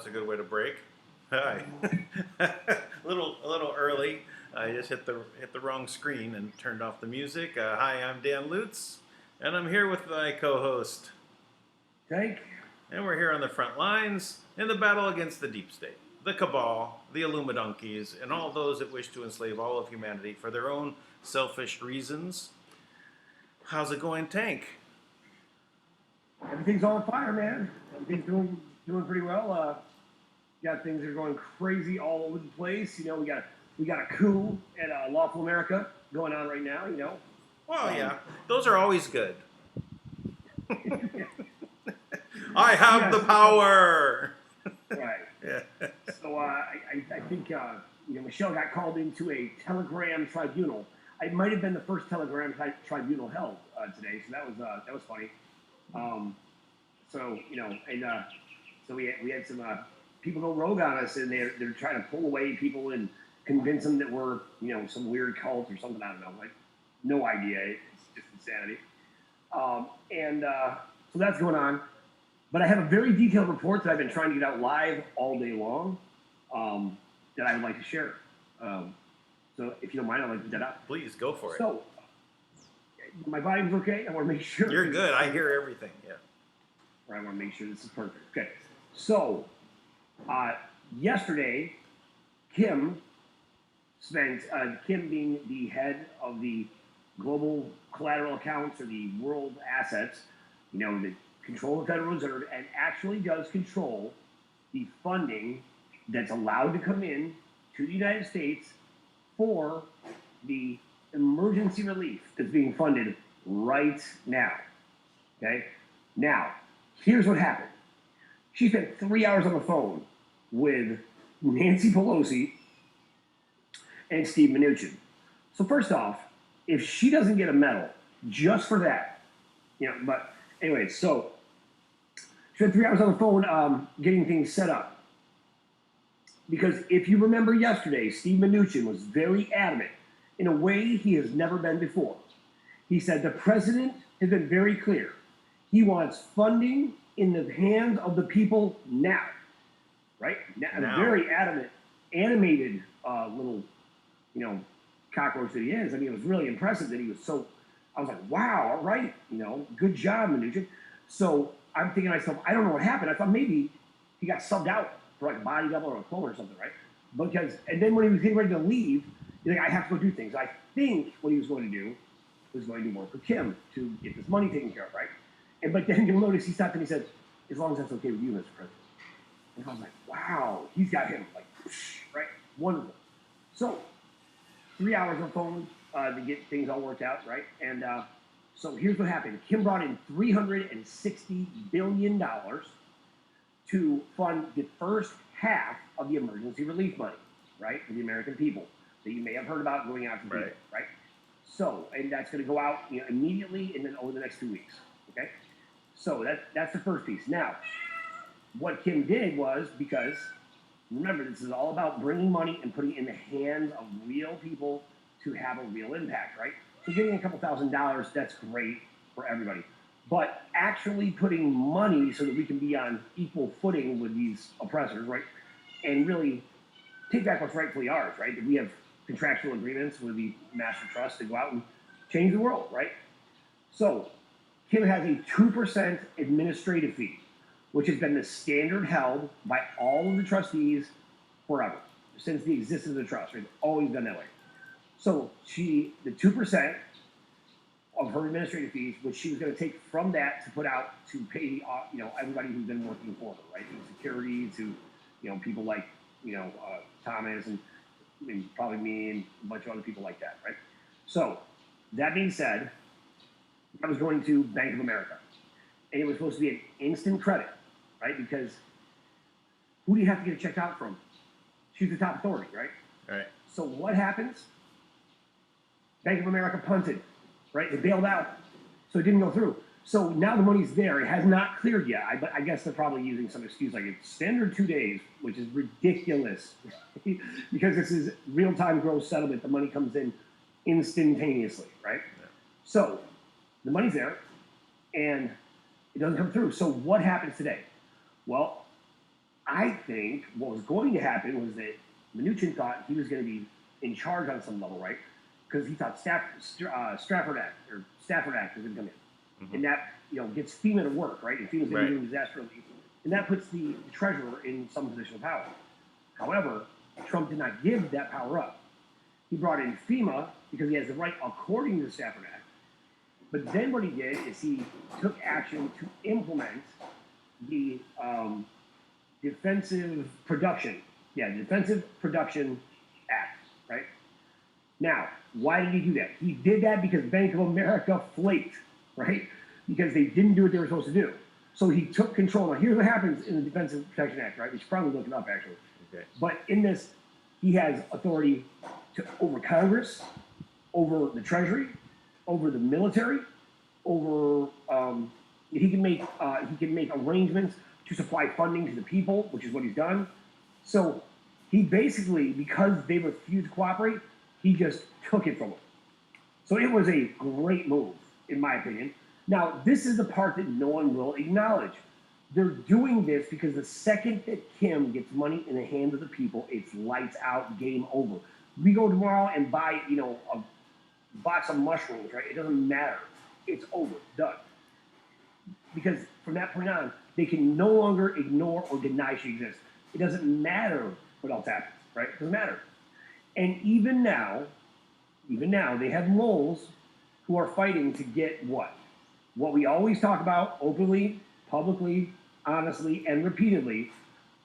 that's a good way to break. Hi. a little early. I just hit the wrong screen and turned off the music. Hi, I'm Dan Lutz, and I'm here with my co-host. DANK. And we're here on the front lines in the battle against the deep state, the cabal, the Illuminunkies, and all those that wish to enslave all of humanity for their own selfish reasons. How's it going, Tank? Everything's on fire, man. Everything's doing pretty well. Got things that are going crazy all over the place. You know, we got a coup at Lawful America going on right now. You know. Well, yeah, those are always good. I have the power. Right. Yeah. So I think Michelle got called into a telegram tribunal. It might have been the first telegram tribunal held today, so that was funny. So we had some people go rogue on us, and they're trying to pull away people and convince them that we're some weird cult or something. I don't know, like no idea. It's just insanity. So that's going on. But I have a very detailed report that I've been trying to get out live all day long that I would like to share. So if you don't mind, I'd like to get that out. Please go for it. So my volume's okay. I want to make sure. You're good. I hear everything. Yeah. I want to make sure this is perfect. Okay. So yesterday, Kim being the head of the global collateral accounts or the world assets, that control the Federal Reserve and actually does control the funding that's allowed to come in to the United States for the emergency relief that's being funded right now. Okay? Now, here's what happened. She spent 3 hours on the phone with Nancy Pelosi and Steve Mnuchin. So first off, if she doesn't get a medal just for that, but anyway, so she spent 3 hours on the phone getting things set up. Because if you remember yesterday, Steve Mnuchin was very adamant in a way he has never been before. He said the president has been very clear. He wants funding in the hands of the people now. Right? Now. Very adamant, animated little, cockroach that he is. I mean, it was really impressive that he was so, I was like, wow, all right, good job, Mnuchin. So I'm thinking to myself, I don't know what happened. I thought maybe he got subbed out for like a body double or a clone or something, right? And then when he was getting ready to leave, he's like, I have to go do things. I think what he was going to do was going to work for Kim to get this money taken care of, right? But then you'll notice he stopped and he said, as long as that's okay with you, Mr. President. And I was like, wow, he's got him like, right? Wonderful. So 3 hours on the phone to get things all worked out, right? And so here's what happened. Kim brought in $360 billion to fund the first half of the emergency relief money, right, for the American people that you may have heard about going out to people, right? So, and that's going to go out immediately and then over the next 2 weeks, okay? So that's the first piece. Now, what Kim did was, because remember, this is all about bringing money and putting it in the hands of real people to have a real impact, right? So getting a couple $1,000s, that's great for everybody. But actually putting money so that we can be on equal footing with these oppressors, right? And really take back what's rightfully ours, right? That we have contractual agreements with the Master Trust to go out and change the world, right? So Kim has a 2% administrative fee, which has been the standard held by all of the trustees forever, since the existence of the trust. Right? It's always been that way. So the 2% of her administrative fees, which she was going to take from that to put out to pay, everybody who's been working for her, right? To security, to, people like, Thomas and probably me and a bunch of other people like that, right? So that being said, I was going to Bank of America, and it was supposed to be an instant credit, right? Because who do you have to get a check out from? She's the top authority, right? Right. So what happens? Bank of America punted. Right, they bailed out, so it didn't go through. So now the money's there. It has not cleared yet. I guess they're probably using some excuse like it's standard 2 days, which is ridiculous because this is real-time gross settlement. The money comes in instantaneously, right? Yeah. So the money's there, and it doesn't come through. So what happens today? Well, I think what was going to happen was that Mnuchin thought he was going to be in charge on some level, right? Because he thought Stafford Act was going to come in, and that gets FEMA to work, right? And FEMA's going to do disaster relief, and that puts the treasurer in some position of power. However, Trump did not give that power up. He brought in FEMA because he has the right according to the Stafford Act. But then what he did is he took action to implement the Defensive Production Act, right? Now, why did he do that? He did that because Bank of America flaked, right? Because they didn't do what they were supposed to do. So he took control. Now, here's what happens in the Defensive Protection Act, right? We should probably look it up, actually. Okay. But in this, he has authority over Congress, over the Treasury, over the military, over he can make arrangements to supply funding to the people, which is what he's done. So he basically, because they refused to cooperate, he just took it from them. So it was a great move, in my opinion. Now, this is the part that no one will acknowledge. They're doing this because the second that Kim gets money in the hands of the people, it's lights out, game over. We go tomorrow and buy, a box of mushrooms, right? It doesn't matter. It's over, done. Because from that point on, they can no longer ignore or deny she exists. It doesn't matter what else happens, right? It doesn't matter. And even now, they have moles who are fighting to get what? What we always talk about openly, publicly, honestly, and repeatedly.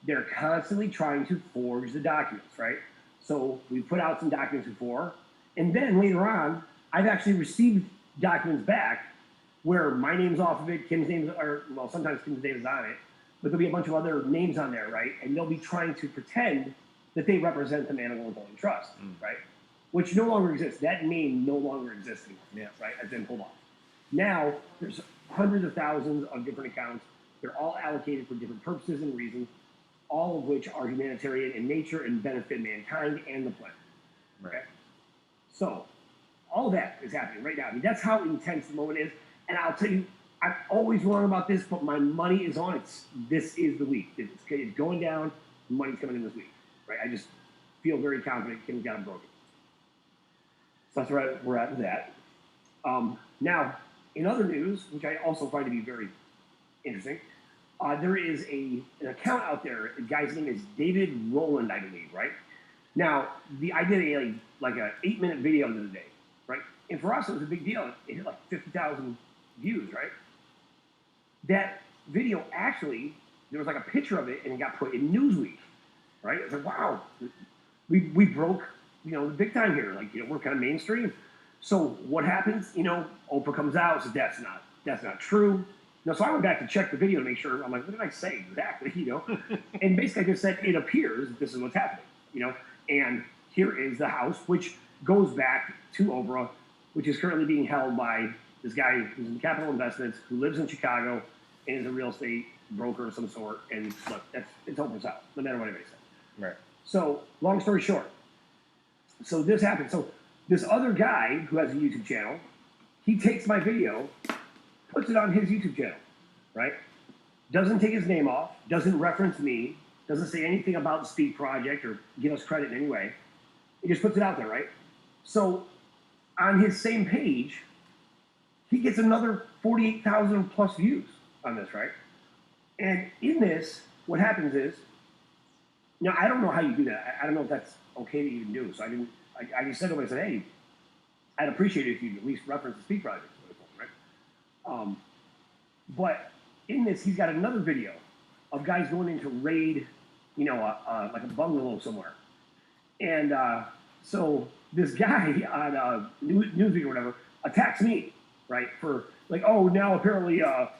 They're constantly trying to forge the documents, right? So we put out some documents before, and then later on, I've actually received documents back where my name's off of it, Kim's name's, or well, sometimes Kim's name is on it, but there'll be a bunch of other names on there, right? And they'll be trying to pretend that they represent the Manna World Holding Trust, right? Which no longer exists. That name no longer exists anymore, right? Has been pulled off. Now, there's hundreds of thousands of different accounts. They're all allocated for different purposes and reasons, all of which are humanitarian in nature and benefit mankind and the planet. Right. Okay? So, all that is happening right now. I mean, that's how intense the moment is. And I'll tell you, I'm always wrong about this, but my money is on it. This is the week. It's going down. The money's coming in this week. Right? I just feel very confident Kim's got them broken. So that's where we're at with that. Now, in other news, which I also find to be very interesting, there is an account out there. The guy's name is David Rowland, I believe, right? Now, I did a 8-minute video the other day, right? And for us, it was a big deal. It hit like 50,000 views, right? That video actually, there was like a picture of it, and it got put in Newsweek, right? I was like, wow, we broke, the big time here. Like, we're kind of mainstream. So what happens? Oprah comes out, says that's not true. So I went back to check the video to make sure. I'm like, what did I say exactly? And basically I just said it appears that this is what's happening. And here is the house, which goes back to Oprah, which is currently being held by this guy who's in Capital Investments, who lives in Chicago and is a real estate broker of some sort. And look, it's Oprah's house, no matter what anybody says. Right. So long story short, so this happened. So this other guy who has a YouTube channel, he takes my video, puts it on his YouTube channel, right? Doesn't take his name off, doesn't reference me, doesn't say anything about the Speak Project or give us credit in any way. He just puts it out there, right? So on his same page, he gets another 48,000 plus views on this, right? And in this, what happens is, I don't know how you do that. I don't know if that's okay to even do. So I just said to him, I said, hey, I'd appreciate it if you'd at least reference the Speak Project, right? But in this, he's got another video of guys going in to raid, like a bungalow somewhere. And so this guy on Newsweek or whatever attacks me, right? For like, oh, now apparently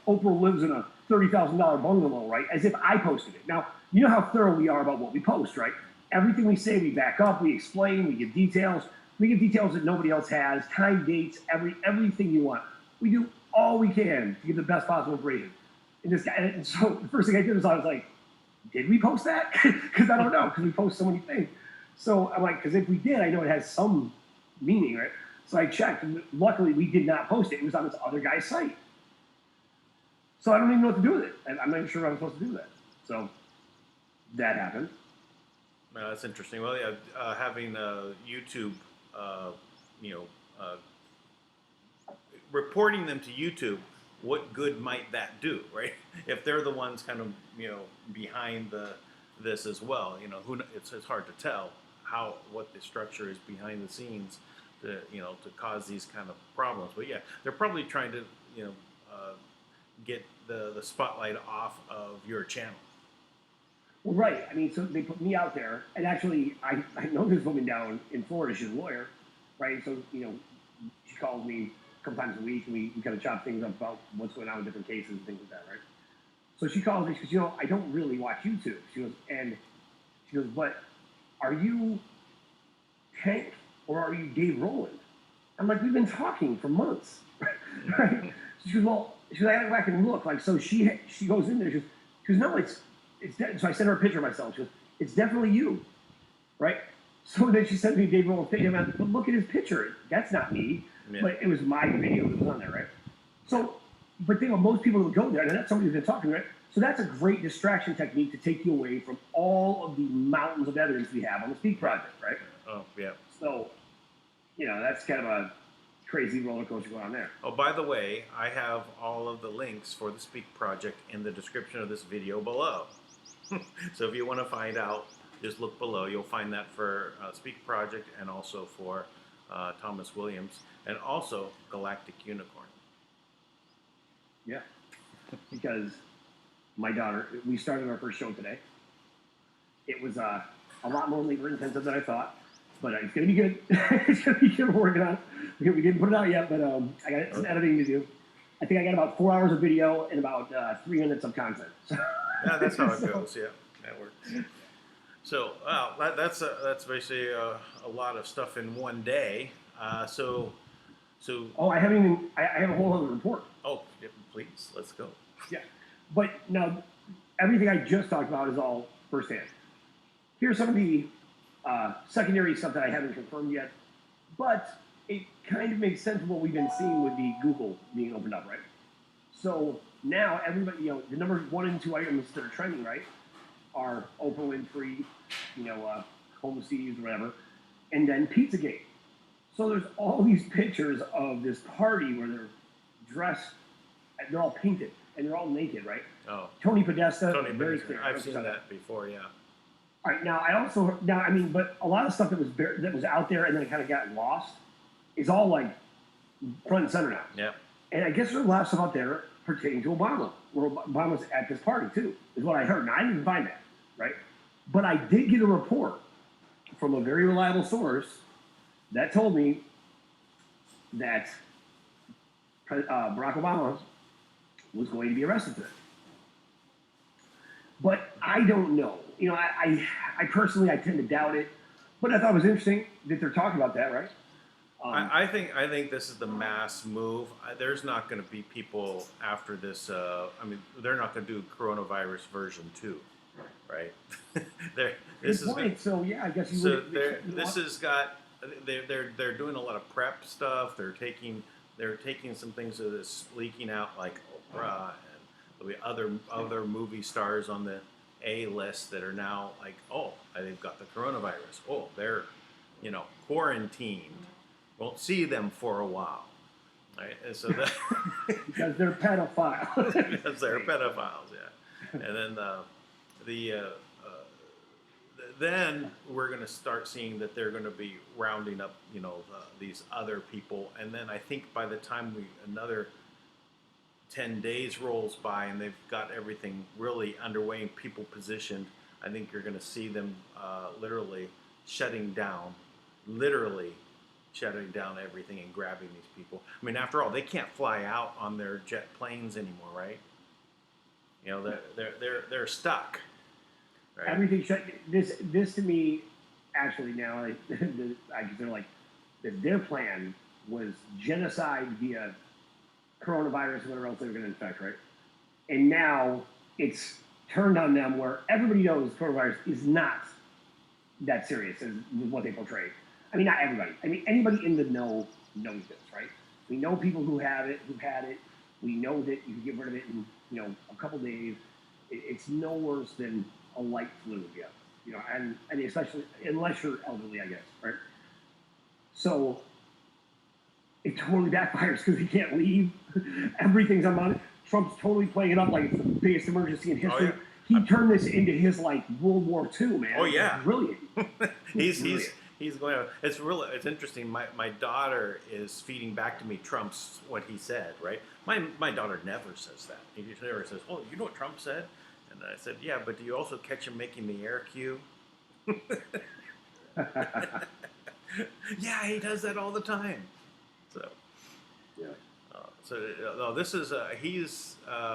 Oprah lives in a $30,000 bungalow, right? As if I posted it. Now, you know how thorough we are about what we post, right? Everything we say, we back up, we explain, we give details. We give details that nobody else has, time, dates, everything you want. We do all we can to give the best possible information. And so the first thing I did was I was like, did we post that? Because I don't know, because we post so many things. So I'm like, because if we did, I know it has some meaning, right? So I checked, and luckily we did not post it. It was on this other guy's site. So I don't even know what to do with it. And I'm not even sure I'm supposed to do that. So that happened. That's interesting. Well, yeah, having YouTube, you know, reporting them to YouTube, what good might that do, right? If they're the ones kind of behind this as well, it's hard to tell what the structure is behind the scenes to cause these kind of problems. But yeah, they're probably trying to uh, get the spotlight off of your channel. Well, right. I mean, so they put me out there, and actually, I know this woman down in Florida. She's a lawyer, right? So, she calls me a couple times a week, and we kind of chop things up about what's going on with different cases and things like that, right? So she calls me, she goes, I don't really watch YouTube. She goes, but are you Tank or are you Dave Rowland? I'm like, we've been talking for months, right? She goes, well, I gotta go back and look. Like, so she goes in there, she goes, no, it's so I sent her a picture of myself. She goes, it's definitely you, right? So then she sent me Dave Rowland's picture. I'm like, but look at his picture. That's not me. Yeah. But it was my video that was on there, right? So, but most people would go there, and that's somebody who's been talking, right? So that's a great distraction technique to take you away from all of the mountains of evidence we have on the Speak Project, right? Oh, yeah. So, that's kind of a crazy roller coaster going on there. Oh, by the way, I have all of the links for the Speak Project in the description of this video below. So if you want to find out, just look below. You'll find that for Speak Project and also for Thomas Williams and also Galactic Unicorn. Yeah, because my daughter, we started our first show today. It was a lot more labor intensive than I thought, but it's going to be good. It's going to be good. We're working on it. We didn't put it out yet, but I got some editing to do. I think I got about 4 hours of video and about 3 minutes of content. Yeah, that's how it goes. Yeah, that works. So, that's basically a lot of stuff in one day. So. Oh, I haven't even. I have a whole other report. Oh, yeah, please, let's go. Yeah, but now everything I just talked about is all firsthand. Here's some of the secondary stuff that I haven't confirmed yet, but it kind of makes sense of what we've been seeing with the Google being opened up, right? So now everybody, the number 1 and 2 items that are trending, right, are Oprah Winfrey, Home Steves or whatever, and then Pizzagate. So there's all these pictures of this party where they're dressed, they're all painted, and they're all naked, right? Oh. Tony Podesta, very clear. I've seen that before, yeah. All right, but a lot of stuff that was out there and then it kind of got lost is all like front and center now. Yeah. And I guess there's a lot of stuff out there pertaining to Obama, where Obama's at this party too, is what I heard. Now I didn't find that, right? But I did get a report from a very reliable source that told me that Barack Obama was going to be arrested today. But I don't know. I personally, I tend to doubt it. But I thought it was interesting that they're talking about that, right? I think this is the mass move. There's not going to be people after this. They're not going to do coronavirus version 2, right? So yeah, I guess you so would. This has got. They're doing a lot of prep stuff. They're taking some things that is leaking out, like Oprah, and there'll be other movie stars on the A list that are now like, oh, they've got the coronavirus. Oh, they're quarantined. Won't see them for a while, right? And so that because they're pedophiles. Because they're pedophiles, yeah. And then then we're going to start seeing that they're going to be rounding up, these other people. And then I think by the time another 10 days rolls by and they've got everything really underway and people positioned, I think you're going to see them literally shutting down everything and grabbing these people. I mean, after all, they can't fly out on their jet planes anymore, right? They're stuck. Right? Everything shut. This to me, actually now, I consider like that their plan was genocide via coronavirus and whatever else they were going to infect, right? And now it's turned on them where everybody knows coronavirus is not that serious as what they portray. I mean, not everybody. I mean, anybody in the know knows this, right? We know people who've had it. We know that you can get rid of it in, a couple days. It's no worse than a light flu, yeah. You know, and especially unless you're elderly, I guess, right? So it totally backfires because he can't leave. Everything's on Monday. Trump's totally playing it up like it's the biggest emergency in history. yeah. He turned this into his like World War II, man. Oh yeah, it's brilliant. he's Brilliant. he's going. It's interesting. My daughter is feeding back to me Trump's what he said. Right. My daughter never says that. He just never says, "Oh, you know what Trump said?" And I said, "Yeah, but do you also catch him making the air cue?" Yeah, he does that all the time. So. Yeah. No, this is he's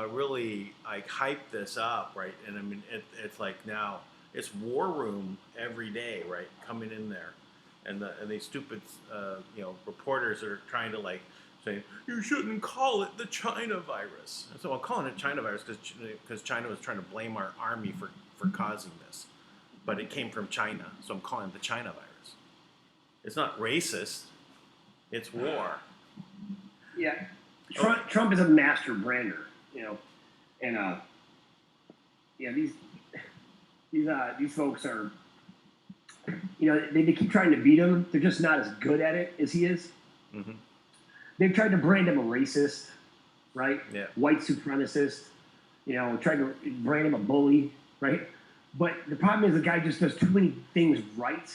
really like hyped this up, right? And I mean, it's like now it's war room every day, right? Coming in there, and these stupid reporters are trying to like say you shouldn't call it the China virus. And so I'm calling it China virus because China was trying to blame our army for causing this, but it came from China, so I'm calling it the China virus. It's not racist. It's war. Yeah. Trump is a master brander, you know, and yeah, these folks are, you know, they keep trying to beat him. They're just not as good at it as he is. Mm-hmm. They've tried to brand him a racist, right? Yeah. White supremacist, you know, tried to brand him a bully, right? But the problem is the guy just does too many things right.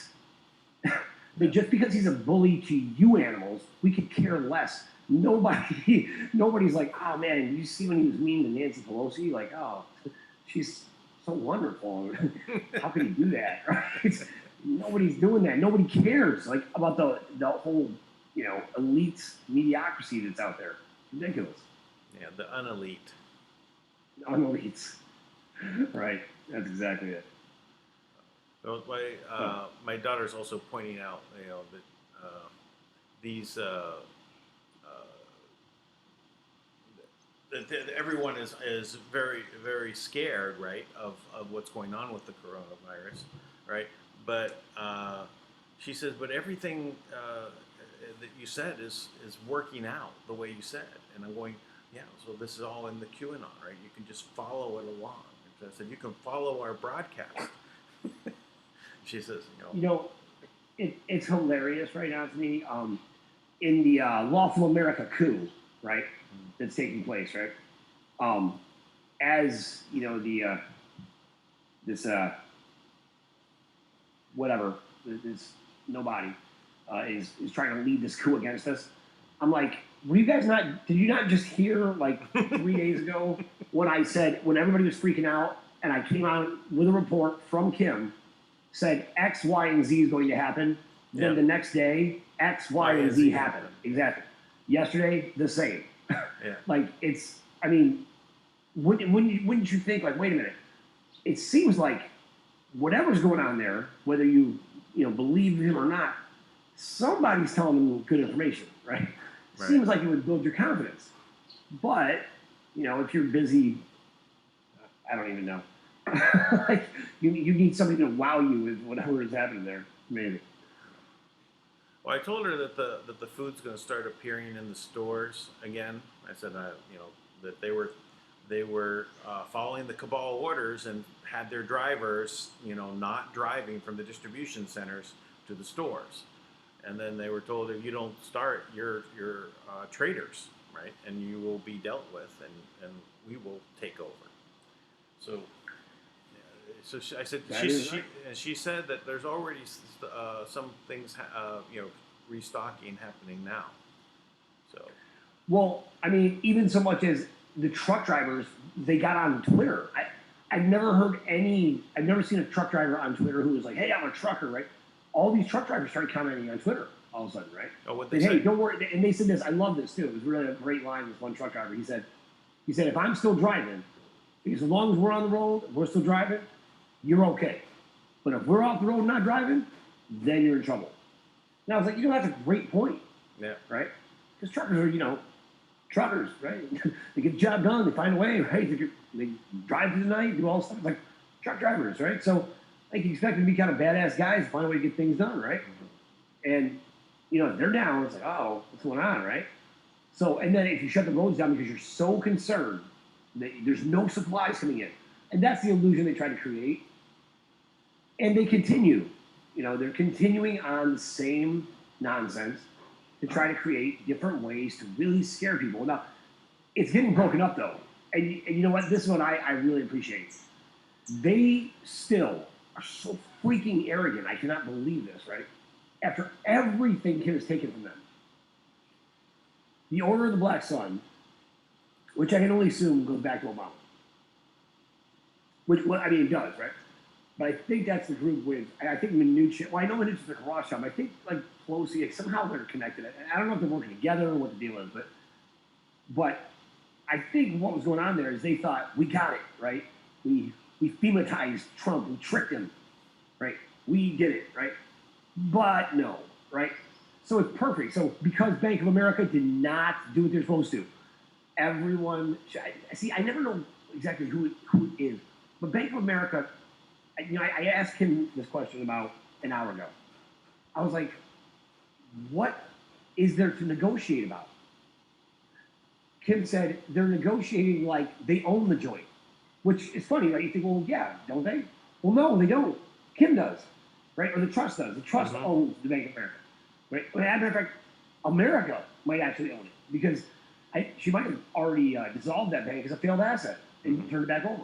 That just because he's a bully to you animals, we could care less. Nobody's like, oh man, you see when he was mean to Nancy Pelosi? Like, oh, she's so wonderful. How could he do that? Right? Nobody's doing that. Nobody cares like about the whole, you know, elite mediocrity that's out there. It's ridiculous. Yeah, the unelite. Unelites. Right. That's exactly it. So my daughter's also pointing out, you know, that these that everyone is very very scared, right, of what's going on with the coronavirus, right? But she says, but everything that you said is working out the way you said, and I'm going, yeah. So this is all in the QAnon, right? You can just follow it along. And I said, you can follow our broadcast. She says, it's hilarious right now to me. In the lawful America coup, right, that's taking place, right? As you know, this nobody is trying to lead this coup against us. I'm like, were you guys not? Did you not just hear like 3 days ago when I said when everybody was freaking out and I came out with a report from Kim said X, Y, and Z is going to happen. Yeah. Then the next day, X, Y, and Z happened. Exactly. Yesterday, the same. Yeah. Like it's. I mean, wouldn't you think like, wait a minute? It seems like whatever's going on there, whether you believe him or not, somebody's telling them good information, right? Right. Seems like it would build your confidence. But if you're busy, I don't even know. Like you need somebody to wow you with whatever is happening there, maybe. Well, I told her that the food's going to start appearing in the stores again. I said, that they were following the cabal orders and had their drivers, not driving from the distribution centers to the stores. And then they were told, if you don't start, you're traitors, right? And you will be dealt with, and we will take over. So I said, she said that there's already some things, restocking happening now. So. Well, I mean, even so much as the truck drivers, they got on Twitter. I've never seen a truck driver on Twitter who was like, hey, I'm a trucker, right? All these truck drivers started commenting on Twitter all of a sudden, right? Oh, what they said? Hey, don't worry. And they said this, I love this too. It was really a great line with one truck driver. He said, if I'm still driving, because as long as we're on the road, we're still driving, you're okay. But if we're off the road and not driving, then you're in trouble. And I was like, that's a great point. Yeah. Right? Because truckers are, truckers, right? They get the job done. They find a way, right? They drive through the night, do all this stuff like truck drivers, right? So, like, you expect them to be kind of badass guys, find a way to get things done, right? And, if they're down, it's like, oh, what's going on, right? So, and then if you shut the roads down because you're so concerned that there's no supplies coming in, and that's the illusion they try to create, And they continue. They're continuing on the same nonsense to try to create different ways to really scare people. Now, it's getting broken up though. And you know what? This is what I really appreciate. They still are so freaking arrogant. I cannot believe this, right? After everything is taken from them. The Order of the Black Sun, which I can only assume goes back to Obama. It does, right? But I think that's the group with, I think Mnuchin, well, I know Mnuchin's like Rothschild, but I think like Pelosi, somehow they're connected. I don't know if they're working together or what the deal is, but I think what was going on there is they thought, we got it, right? We thematized Trump, we tricked him, right? We did it, right? But no, right? So it's perfect. So because Bank of America did not do what they're supposed to, everyone, I never know exactly who it is, but Bank of America, I asked him this question about an hour ago. I was like, what is there to negotiate about? Kim said they're negotiating like they own the joint, which is funny, right? You think, well, yeah, don't they? Well, no, they don't. Kim does, right? Or the trust does. The trust owns the Bank of America, right? As a matter of fact, America might actually own it because she might have already dissolved that bank as a failed asset and turned it back over.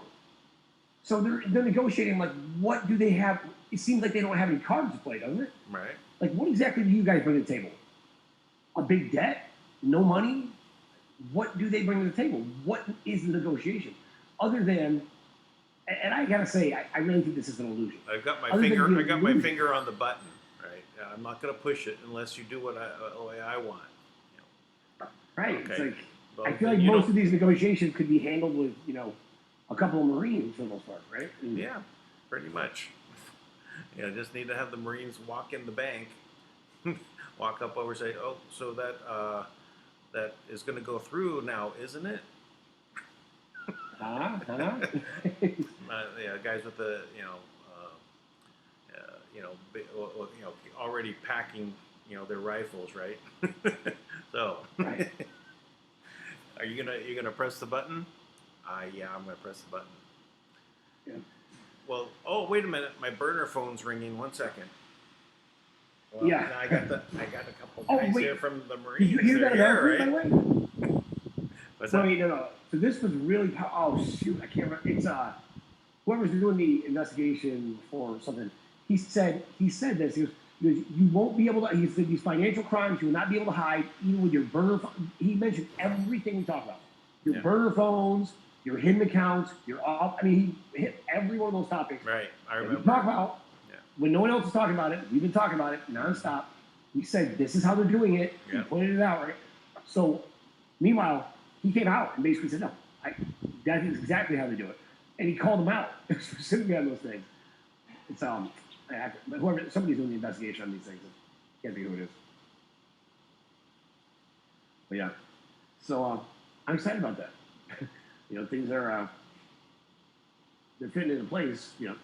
So they're negotiating like, what do they have? It seems like they don't have any cards to play, doesn't it? Right. Like, what exactly do you guys bring to the table? A big debt? No money? What do they bring to the table? What is the negotiation? Other than, and I gotta say, I really think this is an illusion. I've got my finger. I got my finger on the button. Right. I'm not going to push it unless you do what the way I want. Right. Okay. It's like, Well, I feel like most of these negotiations could be handled with, a couple of Marines for the most part, right? Yeah, pretty much. Just need to have the Marines walk in the bank, walk up over, say, "Oh, so that is going to go through now, isn't it?" Guys with the already packing their rifles, right? So, right. Are you gonna press the button? Yeah, I'm gonna press the button. Yeah. Well, oh, wait a minute, my burner phone's ringing. 1 second. Well, Yeah. I got a couple guys here from the Marines. Did you hear that here, announcement, right? by the way? What's that? Wait, no. So this was really oh shoot, I can't remember. It's whoever's doing the investigation for something. He said this. He goes, you won't be able to. He said these financial crimes you will not be able to hide even with your burner. He mentioned everything we talked about. Your burner phones, your hidden accounts, your off. He hit every one of those topics. Right, I remember. We talk about when no one else is talking about it. We've been talking about it nonstop. He said this is how they're doing it. He pointed it out, right? So, meanwhile, he came out and basically said, no, that is exactly how they do it. And he called them out specifically on those things. It's whoever somebody's doing the investigation on these things. I can't think of who it is. But yeah, so I'm excited about that. Things are they're fitting into place. They're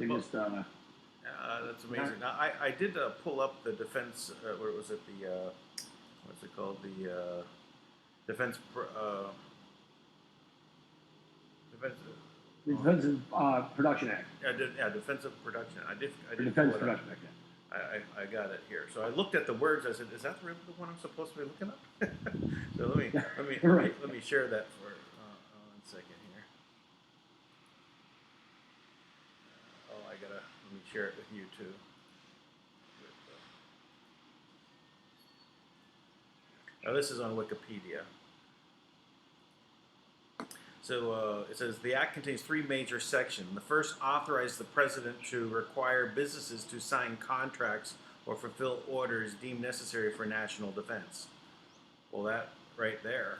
just. That's amazing. Now, I did pull up the defense. Where was it? The what's it called? The defense. Defensive Production Act. Defensive Production. I did. Defense Production Act. I got it here. So I looked at the words. I said, "Is that really the one I'm supposed to be looking up?" So let me share that for 1 second here. Let me share it with you too. Now this is on Wikipedia. So it says the Act contains 3 major sections. The first authorizes the president to require businesses to sign contracts or fulfill orders deemed necessary for national defense. Well, that right there.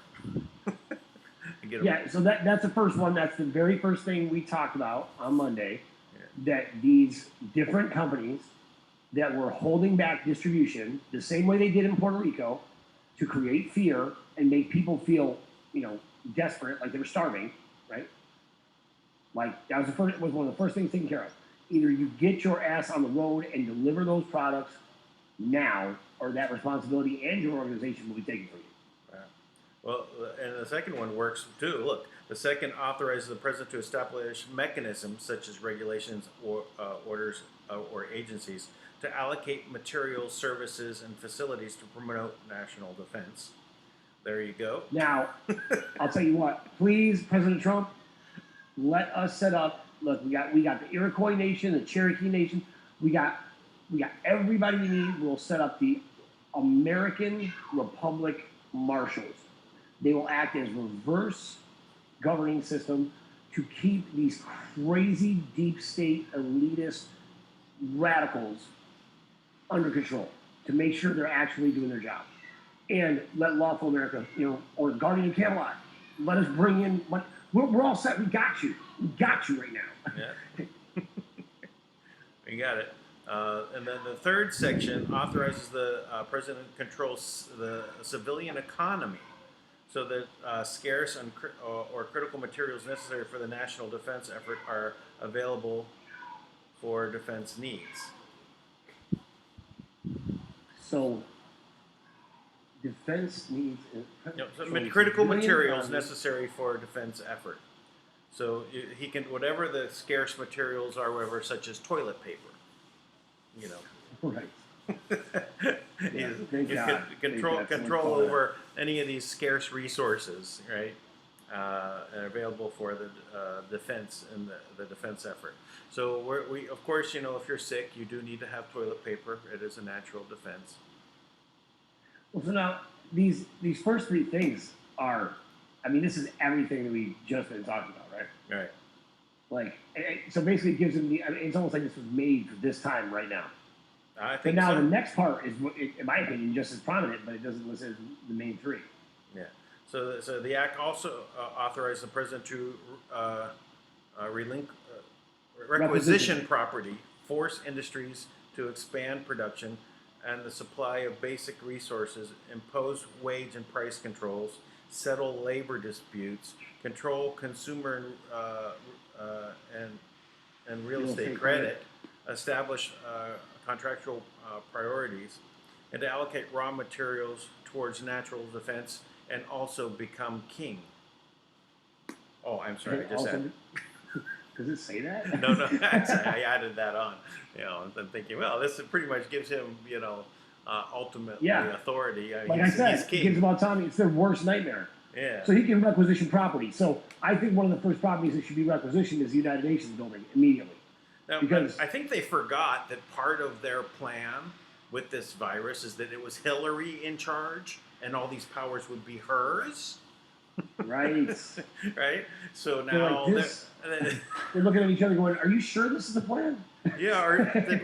So that's the first one. That's the very first thing we talked about on Monday. That these different companies that were holding back distribution the same way they did in Puerto Rico to create fear and make people feel, desperate, like they were starving, right? Like that was one of the first things taken care of. Either you get your ass on the road and deliver those products now, or that responsibility and your organization will be taken from you. Well, and the second one works too. Look, the second authorizes the president to establish mechanisms such as regulations or orders or agencies to allocate materials, services, and facilities to promote national defense. There you go. Now, I'll tell you what. Please, President Trump, let us set up. Look, we got the Iroquois Nation, the Cherokee Nation. We got everybody we need. We'll set up the American Republic Marshals. They will act as reverse governing system to keep these crazy deep state elitist radicals under control, to make sure they're actually doing their job. And let lawful America, or Guardian of Camelot, let us bring in. We're all set. We got you. We got you right now. Yeah. We got it. And then the third section authorizes the president controls the civilian economy, so that scarce or critical materials necessary for the national defense effort are available for defense needs. So, defense needs. Critical materials necessary for defense effort. So he can, whatever the scarce materials are, whatever, such as toilet paper. Right. Control over any of these scarce resources, right? And available for the defense and the defense effort. So we of course, if you're sick, you do need to have toilet paper. It is a natural defense. Well, so now these first three things are, this is everything that we just been talking about, right? Right. Like, so basically, it gives them it's almost like this was made for this time right now. I think but now so. the next part is, in my opinion, just as prominent, but it doesn't list as the main three. Yeah. So the act also authorizes the president to requisition property, force industries to expand production and the supply of basic resources, impose wage and price controls, settle labor disputes, control consumer and real estate credit, establish contractual priorities, and to allocate raw materials towards natural defense, and also become king. Oh, I'm sorry, I just added. Does it say that? No, I added that on. I'm thinking, well, this pretty much gives him, ultimately authority. Like I said, it gives him autonomy. It's their worst nightmare. Yeah. So he can requisition property. So I think one of the first properties that should be requisitioned is the United Nations building immediately. Now, because I think they forgot that part of their plan with this virus is that it was Hillary in charge and all these powers would be hers. Right. Right? So now they're looking at each other going, are you sure this is the plan? Yeah, did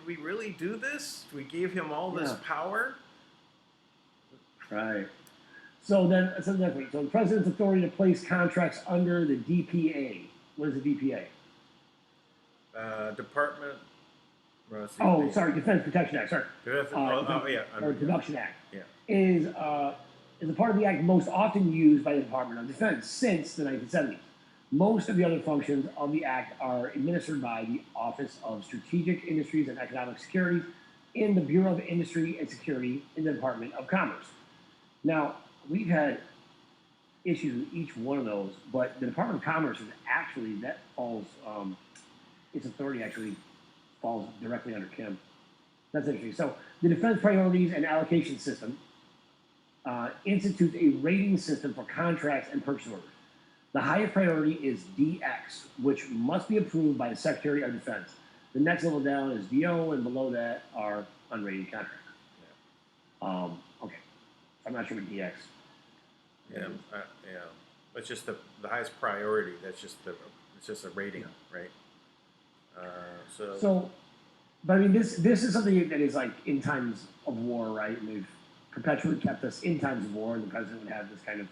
we really do this? We gave him all this power? Right. So the president's authority to place contracts under the DPA. What is the DPA? Department. Defense Protection Act. Sorry. Or Production Act. Yeah. Is a part of the act most often used by the Department of Defense since the 1970s. Most of the other functions of the act are administered by the Office of Strategic Industries and Economic Security in the Bureau of Industry and Security in the Department of Commerce. Now, we've had issues with each one of those, but the Department of Commerce is actually, that falls, its authority actually falls directly under Kim. That's interesting. So the Defense Priorities and Allocation System institutes a rating system for contracts and purchase orders. The highest priority is DX, which must be approved by the Secretary of Defense. The next level down is DO, and below that are unrated contracts. Yeah. Okay. I'm not sure what DX. Yeah. It's just the highest priority. It's just a rating, right? But this is something that is like in times of war, right? And they've perpetually kept us in times of war, and the president would have this kind of,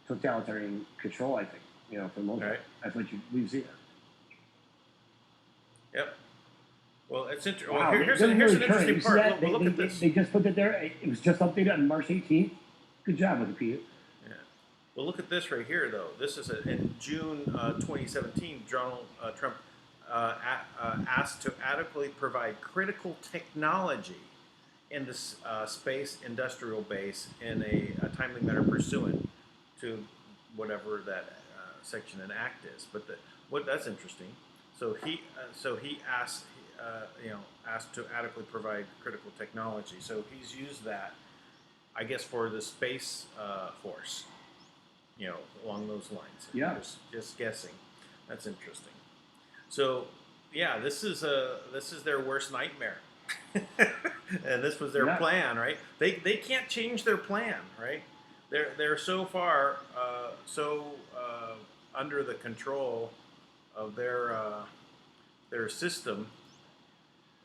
totalitarian control, I think, for the most part. That's what we've seen. Yep. Well, it's interesting. Wow, here's an interesting part. Look at this. They just put that there. It was just updated on March 18th. Good job, Wikipedia. Yeah. Well, look at this right here, though. This is in June 2017. Donald Trump asked to adequately provide critical technology in this space industrial base in a timely manner pursuant to whatever that section and act is. But that's interesting. So he asked asked to adequately provide critical technology. So he's used that, I guess, for the space force. Along those lines. Yeah. Just guessing. That's interesting. So yeah, this is their worst nightmare. And this was their plan, right? They can't change their plan, right? They're so far under the control of their system,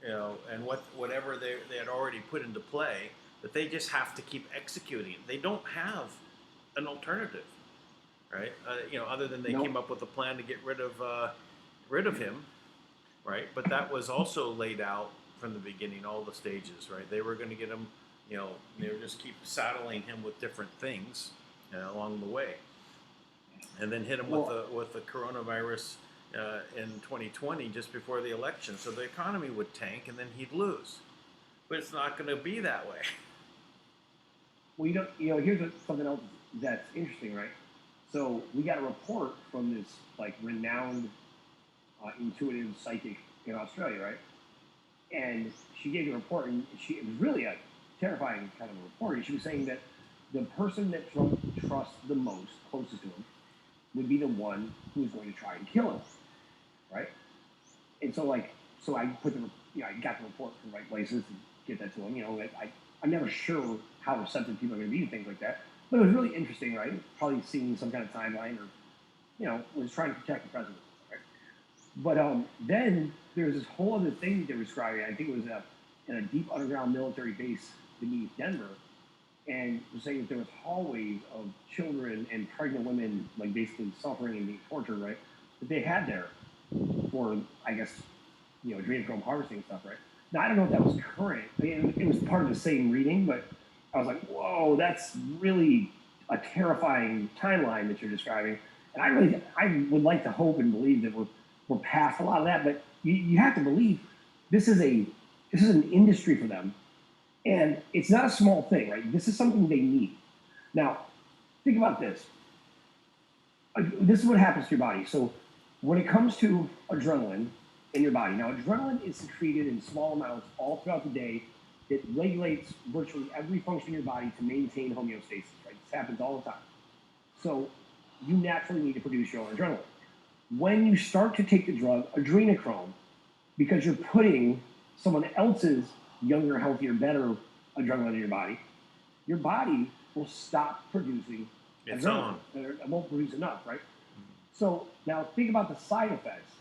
and whatever they had already put into play, that they just have to keep executing. They don't have an alternative, right? Other than they came up with a plan to get rid of him, right? But that was also laid out from the beginning, all the stages, right? They were going to get him, they would just keep saddling him with different things along the way, and then hit him with the coronavirus in 2020, just before the election. So the economy would tank, and then he'd lose. But it's not going to be that way. Well, here's something else that's interesting, right? So we got a report from this renowned intuitive psychic in Australia, right? And she gave a report, and it was really a terrifying kind of a report. And she was saying that the person that Trump trusts the most, closest to him, would be the one who is going to try and kill him, right? And so I put I got the report from the right places to get that to him. I'm never sure how receptive people are going to be to things like that, but it was really interesting, right? Probably seeing some kind of timeline, or was trying to protect the president, right? But then there's this whole other thing that they were describing. I think it was in a deep underground military base beneath Denver, and was saying that there was hallways of children and pregnant women, basically suffering and being tortured, right? That they had there for, I guess, adrenochrome harvesting stuff, right? Now, I don't know if that was current. I mean, it was part of the same reading, but I was like, whoa, that's really a terrifying timeline that you're describing. And I would like to hope and believe that we're past a lot of that, but you have to believe this is an industry for them, and it's not a small thing, right? This is something they need. Now, think about this. This is what happens to your body. So when it comes to adrenaline in your body, now adrenaline is secreted in small amounts all throughout the day. It regulates virtually every function in your body to maintain homeostasis, right? This happens all the time. So you naturally need to produce your own adrenaline. When you start to take the drug adrenochrome, because you're putting someone else's younger, healthier, better adrenaline in your body will stop producing its adrenaline. own. It won't produce enough, right? So now think about the side effects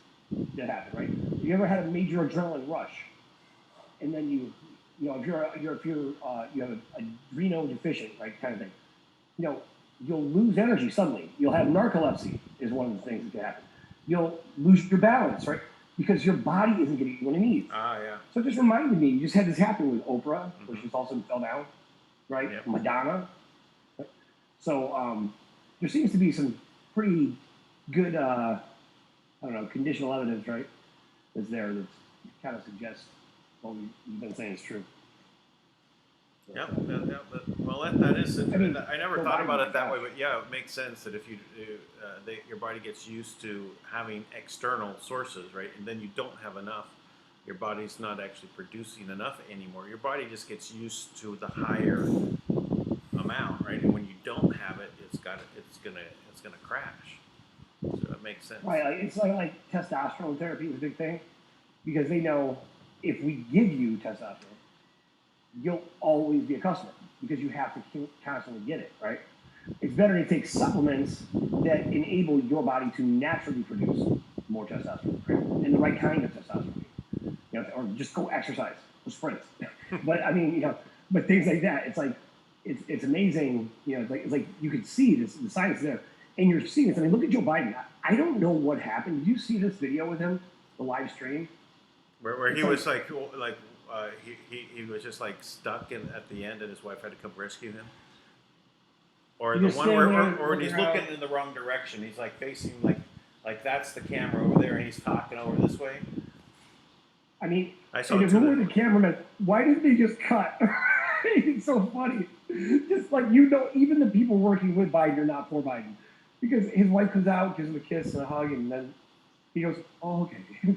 that happen, right? You ever had a major adrenaline rush, and then if you have an adrenal deficient, right, kind of thing, you'll lose energy suddenly. You'll have narcolepsy is one of the things that can happen. You'll lose your balance, right? Because your body isn't getting what it needs. Yeah. So it just reminded me, you just had this happen with Oprah, where she also fell down, right? Yep. Madonna. So there seems to be some pretty good, conditional evidence, right? That's there that kind of suggests what we've been saying is true. Yeah. Well, that is. I never thought about it that way, but yeah, it makes sense that if your body gets used to having external sources, right, and then you don't have enough, your body's not actually producing enough anymore. Your body just gets used to the higher amount, right? And when you don't have it, it's gonna crash. So it makes sense. Right. It's like testosterone therapy is a big thing, because they know if we give you testosterone, you'll always be a customer because you have to constantly get it, right? It's better to take supplements that enable your body to naturally produce more testosterone, right? And the right kind of testosterone, or just go exercise or sprint. But I mean, but things like that. It's like it's amazing. It's like you can see this, the science there, and you're seeing this. I mean, look at Joe Biden. I don't know what happened. Did you see this video with him, the live stream? Where he was he was just stuck at the end, and his wife had to come rescue him. Or the one where he's looking in the wrong direction. He's facing like that's the camera over there, and he's talking over this way. I mean, I saw and it if too. we were the cameraman, why didn't they just cut? It's so funny. Just like, even the people working with Biden are not for Biden. Because his wife comes out, gives him a kiss and a hug, and then he goes, "Oh, okay."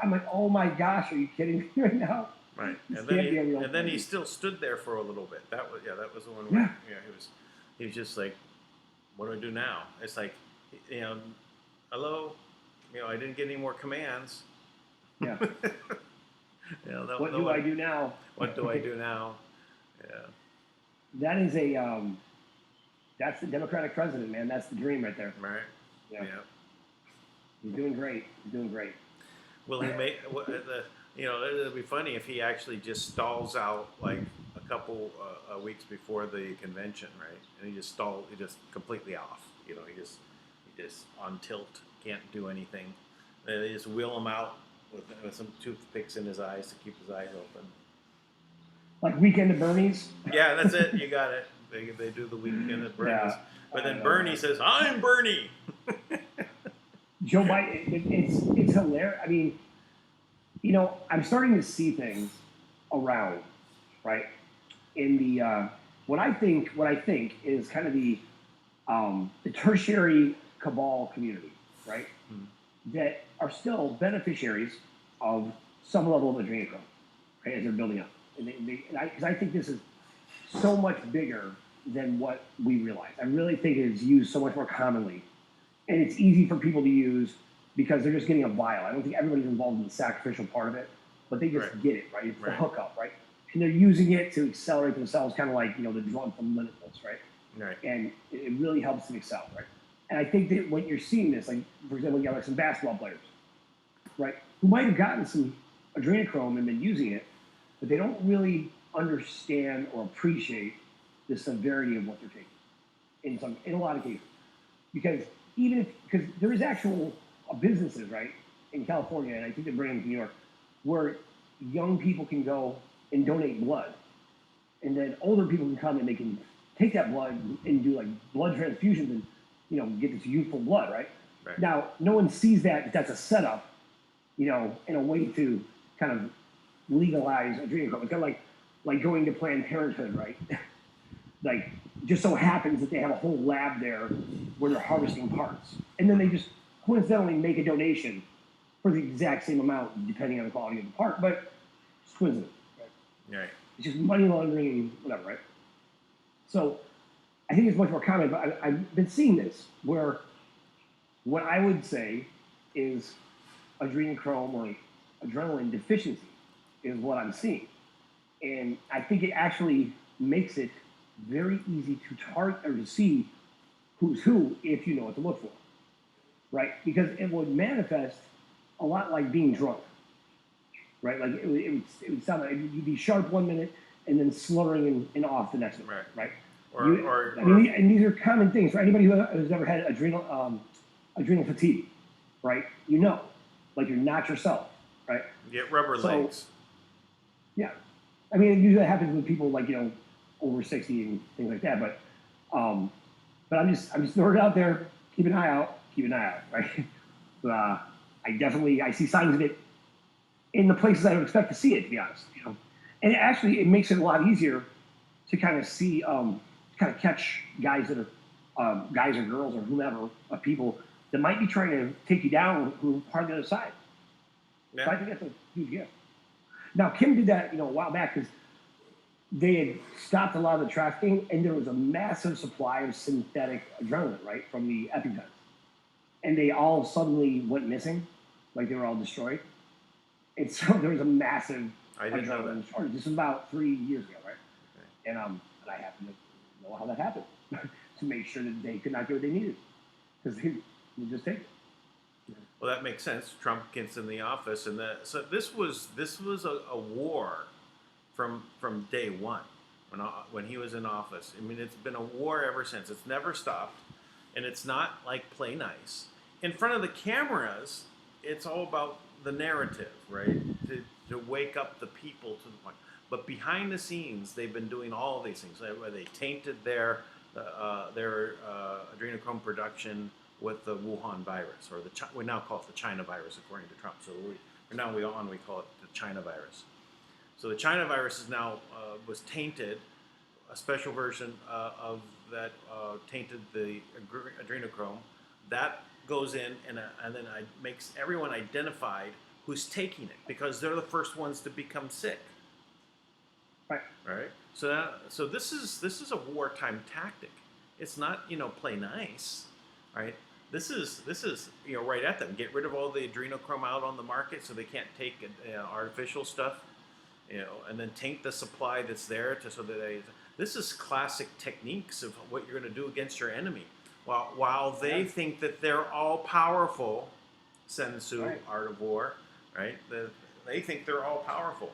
I'm like, "Oh my gosh, are you kidding me right now?" Right, This and can't be a real then he thing. still stood there for a little bit. That was the one Yeah. where he was just like, what do I do now? It's like, hello, I didn't get any more commands. Yeah. No What do I do now? What do I do now? Yeah. That is that's the Democratic president, man. That's the dream right there. Right. Yeah. He's doing great. He's doing great. Will he make it'll be funny if he actually just stalls out like a couple weeks before the convention, right? And he just completely off. He just on tilt, can't do anything. They just wheel him out with some toothpicks in his eyes to keep his eyes open. Like Weekend at Bernie's. Yeah, that's it. You got it. They do the Weekend at Bernie's, but then Bernie says, "I'm Bernie." Joe Biden, it's hilarious. I mean, I'm starting to see things around, right? In the what I think is kind of the tertiary cabal community, right? That are still beneficiaries of some level of adrenochrome, right? As they're building up, because I think this is so much bigger than what we realize. I really think it's used so much more commonly, and it's easy for people to use because they're just getting a vial. I don't think everybody's involved in the sacrificial part of it, but they just get it, right? It's the hookup, right? And they're using it to accelerate themselves, kind of like the drug from Limitless, right? Right. And it really helps them excel, right? And I think that when you're seeing this, like for example, you have like some basketball players, right, who might have gotten some adrenochrome and been using it, but they don't really understand or appreciate the severity of what they're taking in a lot of cases, because because there is actual businesses, right, in California, and I think they bring them to New York, where young people can go and donate blood, and then older people can come and they can take that blood and do like blood transfusions and get this youthful blood, right? Now, no one sees that that's a setup, in a way to kind of legalize adrenochrome. It's kind of like going to Planned Parenthood, right? Like, just so happens that they have a whole lab there where they're harvesting parts, and then they just coincidentally make a donation for the exact same amount, depending on the quality of the part, but it's coincident, right? It's just money laundering and whatever, right? So I think it's much more common, but I've been seeing this where what I would say is adrenochrome or adrenaline deficiency is what I'm seeing. And I think it actually makes it very easy to target or to see who's who if you know what to look for, right? Because it would manifest a lot like being drunk, right? Like it would sound like you'd be sharp one minute and then slurring and off the next minute, right? And these are common things for anybody who's ever had adrenal fatigue, right? Like you're not yourself, right? You get rubber legs. Yeah, I mean, it usually happens with people like over 60 and things like that. But I'm just throwing it out there. Keep an eye out, right? I see signs of it in the places I would expect to see it, to be honest. And it makes it a lot easier to kind of see, kind of catch guys that are guys or girls or whomever, people that might be trying to take you down who are part of the other side. Yeah. So I think that's a huge gift. Now, Kim did that, a while back because they had stopped a lot of the trafficking, and there was a massive supply of synthetic adrenaline, right, from the EpiPens. And they all suddenly went missing, like they were all destroyed. And so there was a massive adrenaline shortage. This was about 3 years ago, right? Okay. And I happen to know how that happened to make sure that they could not get what they needed because they would just take it. Well, that makes sense. Trump gets in the office, and so this was a war from day one when he was in office. I mean, it's been a war ever since. It's never stopped, and it's not like play nice. In front of the cameras, it's all about the narrative, right? To wake up the people to the point. But behind the scenes, they've been doing all of these things. They tainted their adrenochrome production with the Wuhan virus, or we now call it the China virus, according to Trump. So we call it the China virus. So the China virus is now was tainted. A special version of that tainted the adrenochrome. That goes in and then makes everyone identified who's taking it because they're the first ones to become sick. Right. Right. So this is a wartime tactic. It's not play nice, right? This is right at them. Get rid of all the adrenochrome out on the market so they can't take artificial stuff, and then taint the supply that's there so that they. This is classic techniques of what you're going to do against your enemy. While they think that they're all powerful, Sun Tzu, right. Art of War, right? They think they're all powerful,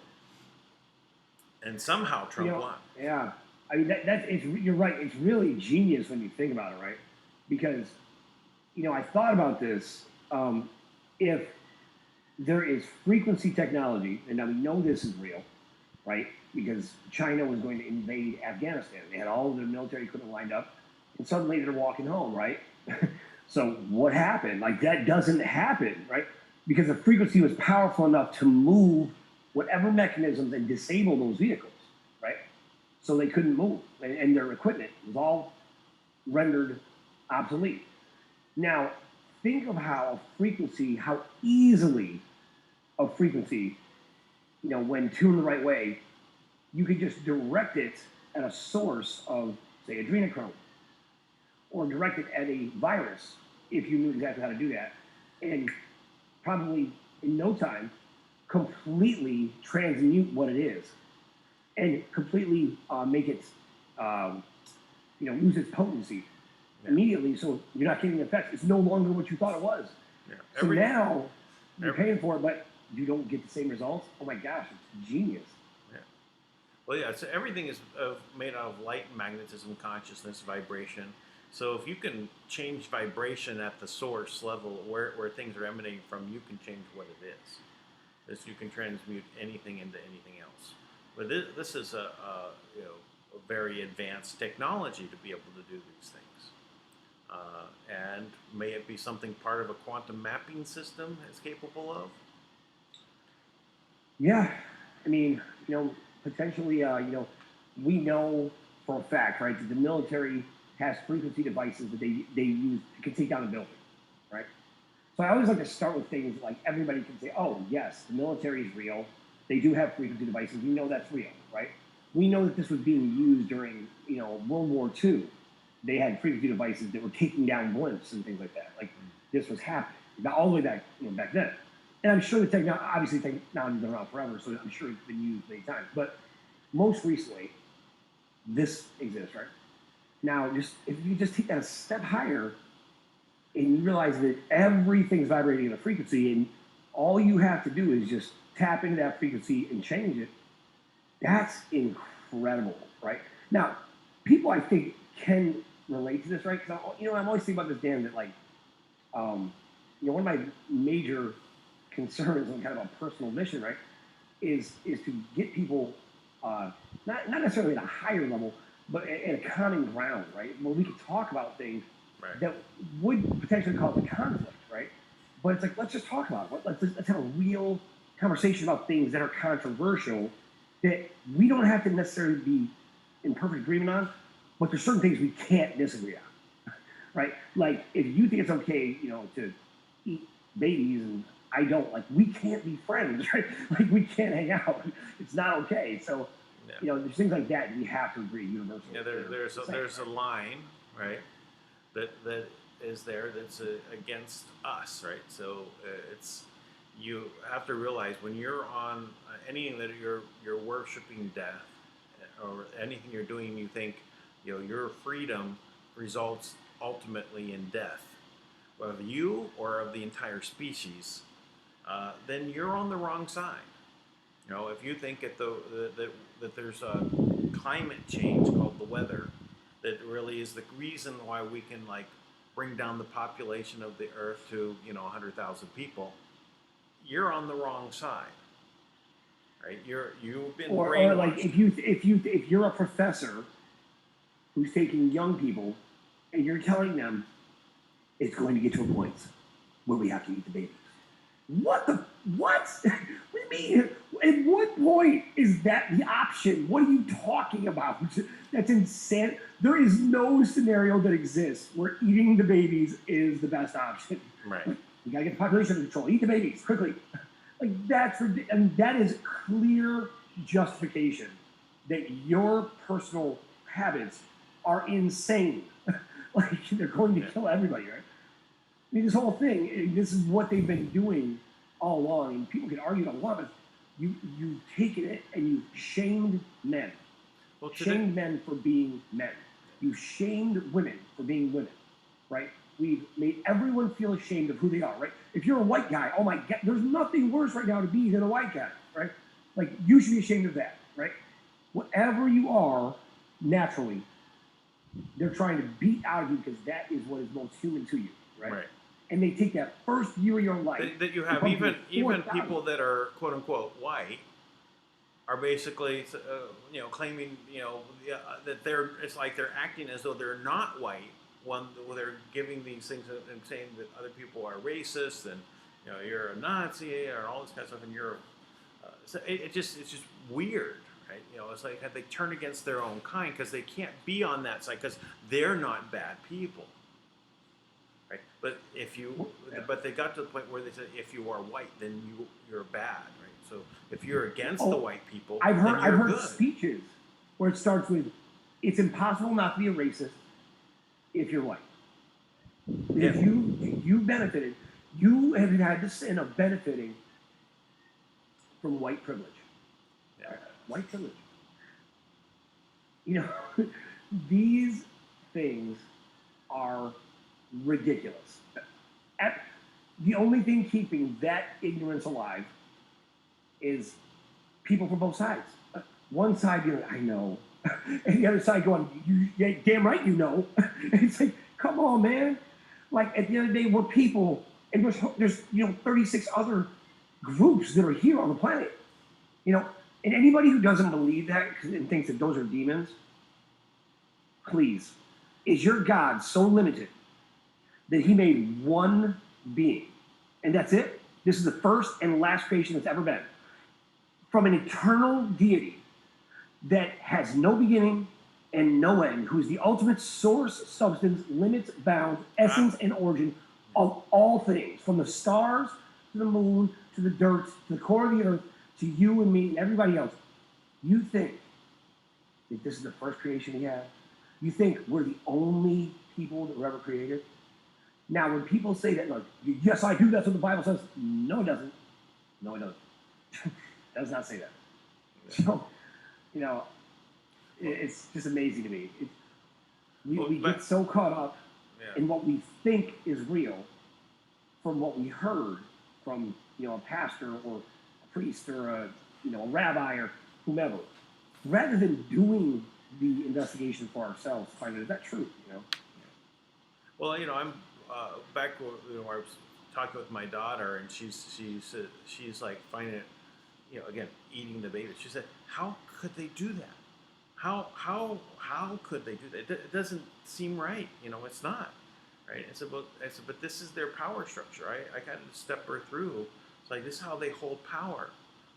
and somehow Trump won. Yeah, I mean you're right. It's really genius when you think about it, right? Because I thought about this. If there is frequency technology, and now we know this is real, right? Because China was going to invade Afghanistan. They had all of their military equipment lined up, and suddenly they're walking home, right? So what happened? Like, that doesn't happen, right? Because the frequency was powerful enough to move whatever mechanisms and disable those vehicles, right? So they couldn't move, and their equipment was all rendered obsolete. Now, think of how easily a frequency, when tuned the right way, you could just direct it at a source of, say, adrenochrome, or direct it at a virus if you knew exactly how to do that, and probably in no time completely transmute what it is, and completely make it, lose its potency immediately. So you're not getting the effects. It's no longer what you thought it was. Yeah. So now you're paying for it, but you don't get the same results. Oh my gosh, it's genius. Well, yeah, so everything is made out of light, magnetism, consciousness, vibration. So if you can change vibration at the source level where things are emanating from, you can change what it is. You can transmute anything into anything else. But this is a very advanced technology to be able to do these things. And may it be something part of a quantum mapping system is capable of? Yeah, I mean, potentially, we know for a fact, right, that the military has frequency devices that they use to take down a building, right? So I always like to start with things like everybody can say, oh, yes, the military is real. They do have frequency devices. We know that's real, right? We know that this was being used during, World War II. They had frequency devices that were taking down blimps and things like that. Like, this was happening. All the way back, back then. And I'm sure the technology's been around forever, so I'm sure it's been used many times. But most recently, this exists, right? Now, if you just take that a step higher, and you realize that everything's vibrating in a frequency, and all you have to do is just tap into that frequency and change it, that's incredible, right? Now, people, I think, can relate to this, right? Because I'm always thinking about this, Dan, that one of my major concerns and kind of a personal mission, right, is to get people not necessarily at a higher level, but at a common ground, right, where we could talk about things that would potentially cause a conflict, right? But it's like, let's just talk about it. Let's have a real conversation about things that are controversial that we don't have to necessarily be in perfect agreement on, but there's certain things we can't disagree on, right? Like, if you think it's okay, to eat babies and I don't, like, we can't be friends, right? Like, we can't hang out. It's not okay. So, there's things like that we have to agree universally. Yeah, there's a line, right, that is there that's against us, right? So you have to realize when you're on anything that you're worshiping death, or anything you're doing, you think your freedom results ultimately in death, whether of you or of the entire species, then you're on the wrong side. If you think that there's a climate change called the weather that really is the reason why we can bring down the population of the Earth to 100,000 people, you're on the wrong side, right? You've been brainwashed. Or like if you're a professor who's taking young people and you're telling them it's going to get to a point where we have to eat the babies. What? What do you mean? At what point is that the option? What are you talking about? That's insane. There is no scenario that exists where eating the babies is the best option. Right. You gotta get the population under control. Eat the babies quickly. Like that's ridiculous. I mean, that is clear justification that your personal habits are insane. Like they're going to kill everybody, right? I mean, this whole thing. This is what they've been doing all along, and people can argue on what, but you've taken it and you've shamed men. Well, Shamed men for being men. You've shamed women for being women, right? We've made everyone feel ashamed of who they are, right? If you're a white guy, oh my God, there's nothing worse right now to be than a white guy, right? Like, you should be ashamed of that, right? Whatever you are, naturally, they're trying to beat out of you because that is what is most human to you, right? Right. And they take that first year of your life. That you have even people that are quote unquote white are basically claiming that it's like they're acting as though they're not white when they're giving these things and saying that other people are racist and you're a Nazi or all this kind of stuff and you're so it's just weird, right? It's like have they turned against their own kind because they can't be on that side because they're not bad people. Right, but but they got to the point where they said if you are white, then you're bad, right? So if you're against the white people, I've heard good. speeches where it starts with, "It's impossible not to be a racist if you're white." Because you benefited, you have had the sin of benefiting from white privilege. Yeah. White privilege. These things are ridiculous. The only thing keeping that ignorance alive is people from both sides. One side being like, I know, and the other side going, yeah, damn right you know. It's like, come on, man. Like at the end of the day, we're people, and there's 36 other groups that are here on the planet. And anybody who doesn't believe that and thinks that those are demons, please, is your God so limited that he made one being, and that's it? This is the first and last creation that's ever been. From an eternal deity that has no beginning and no end, who is the ultimate source, substance, limits, bounds, essence, and origin of all things, from the stars to the moon, to the dirt, to the core of the earth, to you and me and everybody else. You think that this is the first creation he had? You think we're the only people that were ever created? Now, when people say that, like, yes, I do, that's what the Bible says. No, it doesn't. No, it doesn't. It does not say that. So, it's just amazing to me. We get so caught up in what we think is real from what we heard from, a pastor or a priest or a rabbi or whomever, rather than doing the investigation for ourselves to find out, is that true? Well, I'm back where I was talking with my daughter, and she's like finding it, again, eating the baby. She said, "How could they do that? How could they do that? It doesn't seem right. It's not right." I said, but this is their power structure. I kind of step her through. It's like this is how they hold power.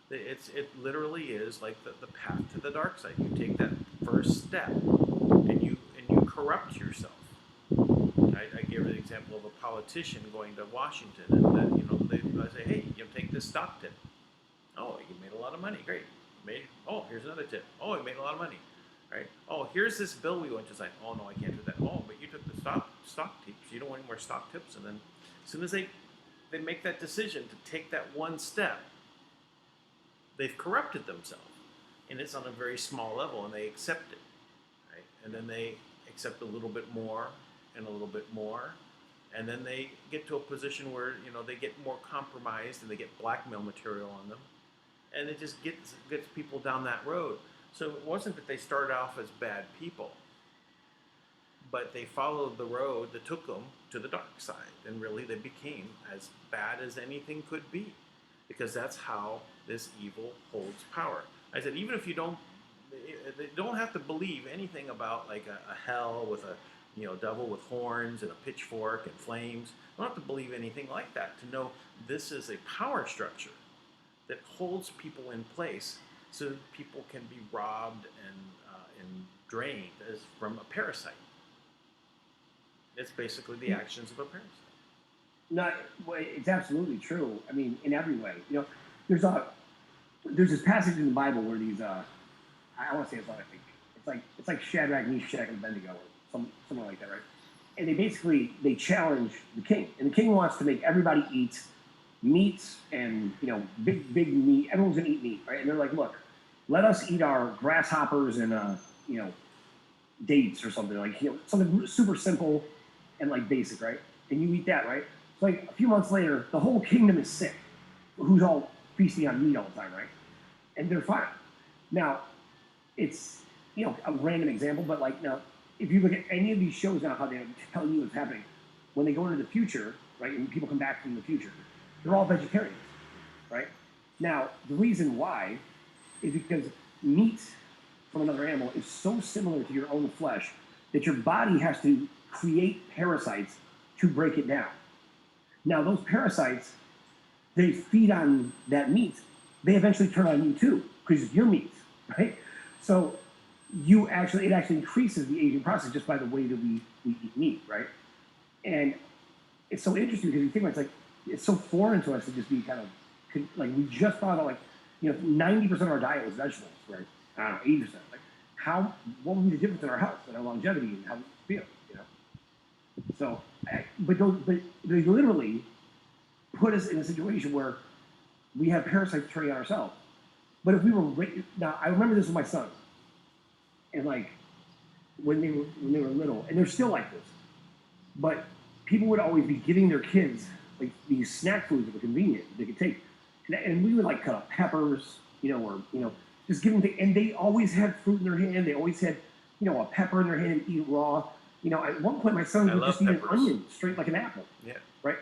It literally is like the path to the dark side. You take that first step, and you corrupt yourself. I gave her the example of a politician going to Washington, and then I say, hey, take this stock tip. Oh, you made a lot of money. Great. Here's another tip. Oh, you made a lot of money. Right? Oh, here's this bill we went to sign. Oh no, I can't do that. Oh, but you took the stock tips. You don't want any more stock tips. And then as soon as they make that decision to take that one step, they've corrupted themselves, and it's on a very small level, and they accept it, right? And then they accept a little bit more, and a little bit more, and then they get to a position where they get more compromised, and they get blackmail material on them, and it just gets people down that road. So it wasn't that they started off as bad people, but they followed the road that took them to the dark side, and really they became as bad as anything could be, because that's how this evil holds power. I said, even if they don't have to believe anything about like a hell with a devil with horns and a pitchfork and flames. They don't have to believe anything like that to know this is a power structure that holds people in place so that people can be robbed and drained as from a parasite. It's basically the actions of a parasite. Not, well, it's absolutely true. I mean, in every way. There's this passage in the Bible where these I want to say it's like Shadrach, Meshach, and Abednego, or something like that, right? And they challenge the king, and the king wants to make everybody eat meats and big meat. Everyone's gonna eat meat, right? And they're like, look, let us eat our grasshoppers and dates or something something super simple and like basic, right? And you eat that, right? So like a few months later, the whole kingdom is sick, who's all feasting on meat all the time, right? And they're fine. Now, it's a random example, but like now, if you look at any of these shows now, how they tell you what's happening, when they go into the future, right, and people come back from the future, they're all vegetarians, right? Now, the reason why is because meat from another animal is so similar to your own flesh that your body has to create parasites to break it down. Now, those parasites, they feed on that meat. They eventually turn on you too, because you're meat, right? So it actually increases the aging process just by the way that we eat meat, right? And it's so interesting because you think about it's so foreign to us to just be kind of like we just thought about 90% of our diet was vegetables, right? I don't know, 80%. Like what would be the difference in our health and our longevity and how we feel, So, but they literally put us in a situation where we have parasites turning on ourselves. But if we were now, I remember this with my son, and when they were little, and they're still like this. But people would always be giving their kids like these snack foods that were convenient they could take, and we would cut up peppers, or just give them things, and they always had fruit in their hand. They always had a pepper in their hand, eat it raw. At one point my son would just eat an onion straight like an apple. Yeah. Right?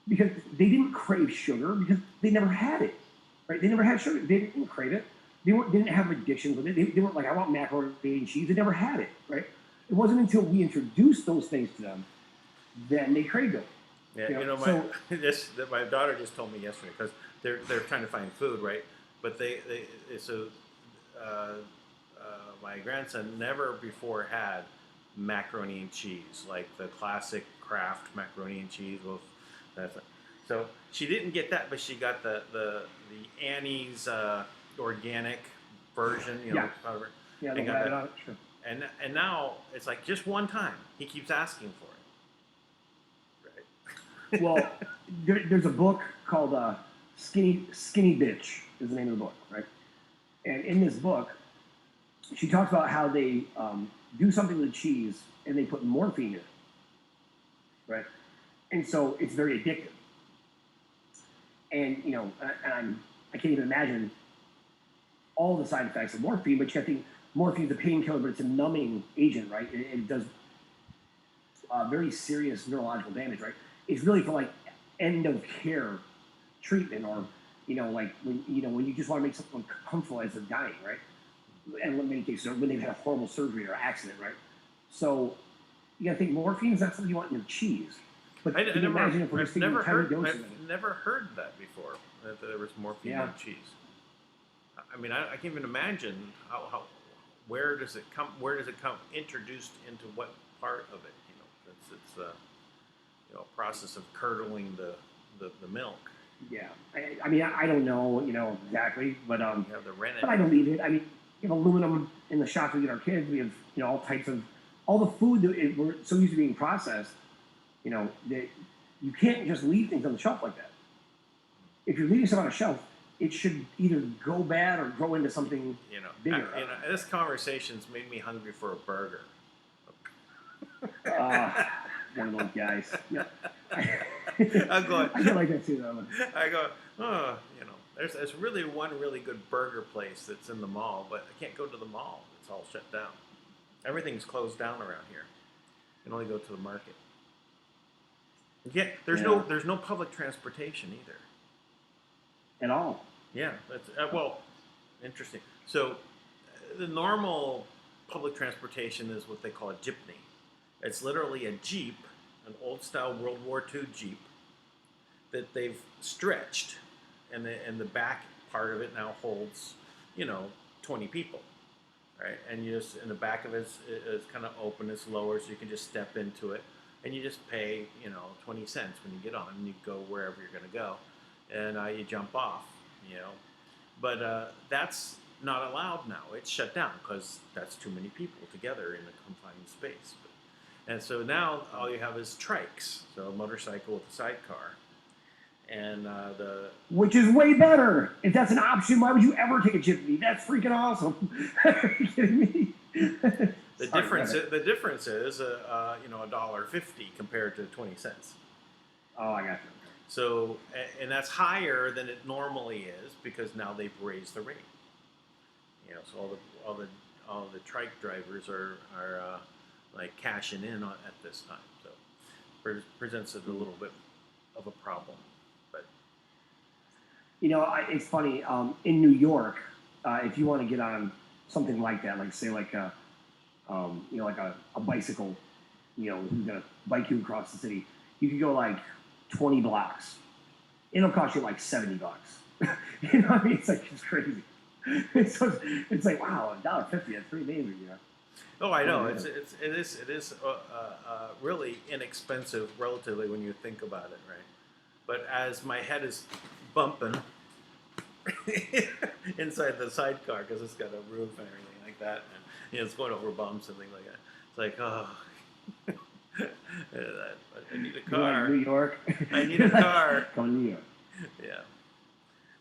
Because they didn't crave sugar because they never had it. Right? They never had sugar. They didn't crave it. They didn't have addictions with it. They weren't like, I want macaroni and cheese. They never had it. Right? It wasn't until we introduced those things to them then they craved it. Yeah, my daughter just told me yesterday because they're trying to find food, right? But my grandson never before had macaroni and cheese, like the classic Kraft macaroni and cheese. Well, so she didn't get that, but she got the Annie's organic version, however. Yeah, and, got that. Sure. and now it's like just one time he keeps asking for it. Right. Well, there's a book called Skinny Bitch is the name of the book, right? And in this book, she talks about how they do something with cheese and they put morphine in it, right? And so it's very addictive. And I can't even imagine all the side effects of morphine, but I think morphine is a painkiller, but it's a numbing agent, right? It does very serious neurological damage, right? It's really for end of care treatment, or when you just want to make someone comfortable as they're dying, right? And in many cases, when they've had a horrible surgery or accident, right? So you got to think morphine is not something you want in your cheese. But I've imagine if we're just taking tiny doses of it. I've never heard that before, that there was morphine in cheese. I mean, I can't even imagine where does it come introduced into what part of it? It's a process of curdling the milk. Yeah, I mean, I don't know, exactly, but you have the rennet. But I believe it. I mean, we have aluminum in the shop we get our kids. We have all types of the food that we're so used to being processed. That you can't just leave things on the shelf like that. If you're leaving something on a shelf, it should either go bad or grow into something bigger. This conversation's made me hungry for a burger. One of those guys. Yeah. I'm going. I feel like that too, though. I go. There's really one really good burger place that's in the mall, but I can't go to the mall. It's all shut down. Everything's closed down around here. You can only go to the market. Yeah, there's no public transportation either. At all. Yeah, that's interesting. So, the normal public transportation is what they call a jeepney. It's literally a Jeep, an old-style World War II Jeep that they've stretched, and the back part of it now holds, 20 people, right? And you just, in the back of it is kind of open, it's lower, so you can just step into it, and you just pay, 20 cents when you get on, and you go wherever you're going to go, and you jump off, But that's not allowed now. It's shut down because that's too many people together in a confined space. And so now all you have is trikes, so a motorcycle with a sidecar. And which is way better. If that's an option, why would you ever take a gypsy? That's freaking awesome. Are you kidding me? The difference is $1.50 compared to 20 cents. Oh, I got you. So, and that's higher than it normally is because now they've raised the rate. So all the trike drivers are like cashing in at this time. So presents it a little bit of a problem. But it's funny. In New York, if you want to get on something like that, like say like a bicycle, who's gonna bike you across the city, you could go like 20 blocks. It'll cost you like $70. What I mean? It's crazy. It's like wow, $1.50. That's pretty amazing, Oh, I know. It is really inexpensive relatively when you think about it, right? But as my head is bumping inside the sidecar because it's got a roof and everything like that, and it's going over bumps and things like that. It's like, oh, I need a car. New York. I need a car. Come to New York. Yeah.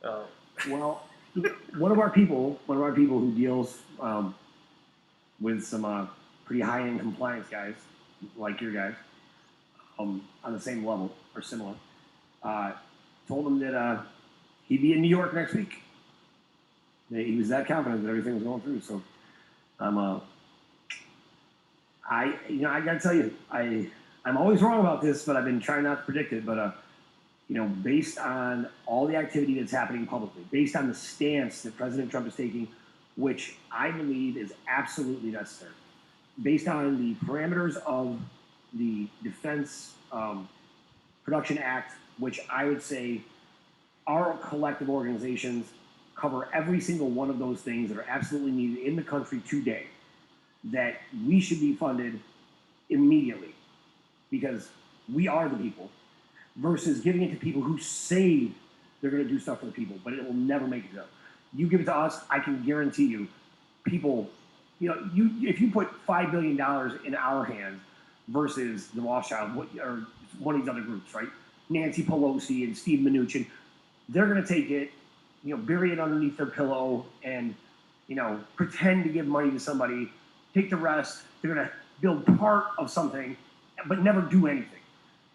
Oh. Well, one of our people who deals with some pretty high-end compliance guys, like your guys, on the same level or similar, told him that he'd be in New York next week. He was that confident that everything was going through. So, I gotta tell you, I'm always wrong about this, but I've been trying not to predict it. But based on all the activity that's happening publicly, based on the stance that President Trump is taking, which I believe is absolutely necessary, based on the parameters of the Defense Production Act, which I would say our collective organizations cover every single one of those things that are absolutely needed in the country today, that we should be funded immediately because we are the people, versus giving it to people who say they're going to do stuff for the people, but it will never make it go. You give it to us, I can guarantee you, people, if you put $5 billion in our hands versus the Rothschild or one of these other groups, right? Nancy Pelosi and Steve Mnuchin, they're going to take it, bury it underneath their pillow and, pretend to give money to somebody, take the rest. They're going to build part of something, but never do anything.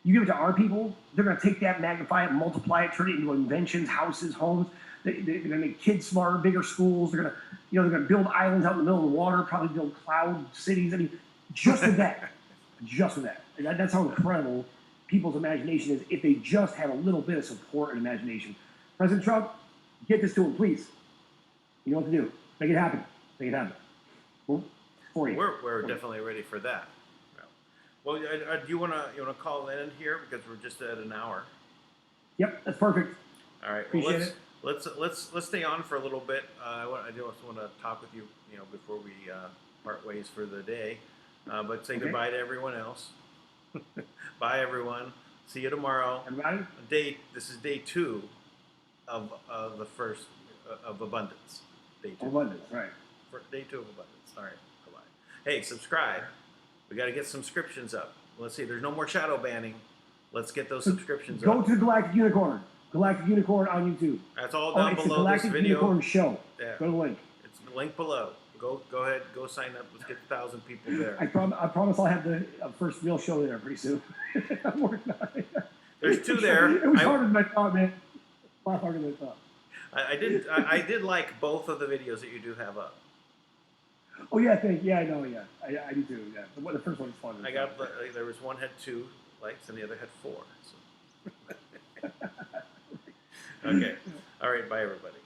You give it to our people, they're going to take that, magnify it, multiply it, turn it into inventions, houses, homes. They're going to make kids smarter, bigger schools. They're going to build islands out in the middle of the water, probably build cloud cities. I mean, just with that, that's how incredible people's imagination is if they just had a little bit of support and imagination. President Trump, get this to him, please. You know what to do. Make it happen. Make it happen. Well, for you. We're definitely ready for that. Well, do you want to call in here because we're just at an hour? Yep, that's perfect. All right. Appreciate it. Let's stay on for a little bit. I do also want to talk with you, before we part ways for the day. But say goodbye to everyone else. Bye, everyone. See you tomorrow. Everybody. This is day 2 of the first of abundance. Day 2. Abundance, right? Day 2 of abundance. All right. Bye. Hey, subscribe. We got to get subscriptions up. Let's see. There's no more shadow banning. Let's get those subscriptions up. Go to Galactic Unicorn. Galactic Unicorn on YouTube. That's all down it's below the Galactic this video. Unicorn show. Yeah. Go to the link. It's the link below. Go ahead. Go sign up. Let's get 1,000 people there. I promise I'll have the first real show there pretty soon. I'm working on it. There's 2 there. It was harder than I thought, man. A lot harder than I thought. I did like both of the videos that you do have up. Oh yeah, I know, yeah. I do too, yeah. The first one was fun. There was one had 2 likes and the other had 4. So. Okay. All right. Bye, everybody.